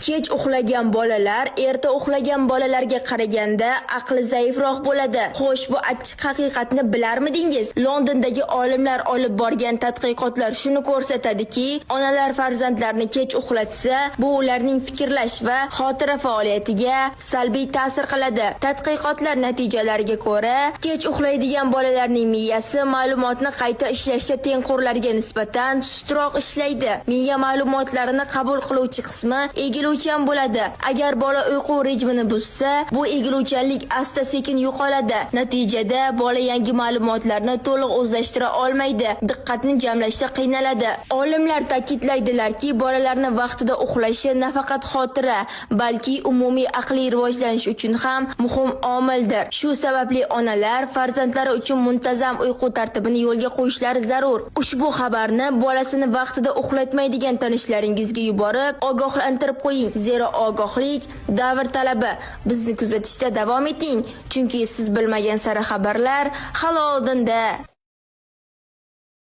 Kech uxlagan bolalar erta uxlagan bolalarga qaraganda aqli zaifroq bo'ladi. Xo'sh, bu achchiq haqiqatni bilarmidingiz? Londondagi olimlar olib borgan tadqiqotlar shuni ko'rsatadiki, onalar farzandlarini kech uxlatsa, bu ularning fikrlash va xotira faoliyatiga salbiy ta'sir qiladi. Tadqiqotlar natijalariga ko'ra, kech uxlaydigan bolalarning miyasi ma'lumotni qayta ishlashda tengqurlarga nisbatan sustroq ishlaydi. Miya ma'lumotlarini qabul qiluvchi qismi egiluvchan bo'ladi. Agar bola uyqu rejimini buzsa, bu egiluvchanlik asta-sekin yo'qoladi. Natijada bola yangi ma'lumotlarni to'liq o'zlashtira olmaydi, diqqatni jamlashda qiynaladi. Olimlar ta'kidlaydilarki, bolalarni vaqtida uxlashi nafaqat xotira, balki umumiy aqliy rivojlanish uchun ham muhim omildir. Shu sababli onalar farzandlari uchun muntazam uyqu tartibini yo'lga qo'yishlari zarur. Ushbu xabarni bolasini vaqtida uxlatmaydigan tanishlaringizga yuborib, ogohlantirib qo'ying. Zero ogohlik davr talabi. Bizni kuzatishda davom eting, chunki siz bilmagan sara xabarlar hali oldinda.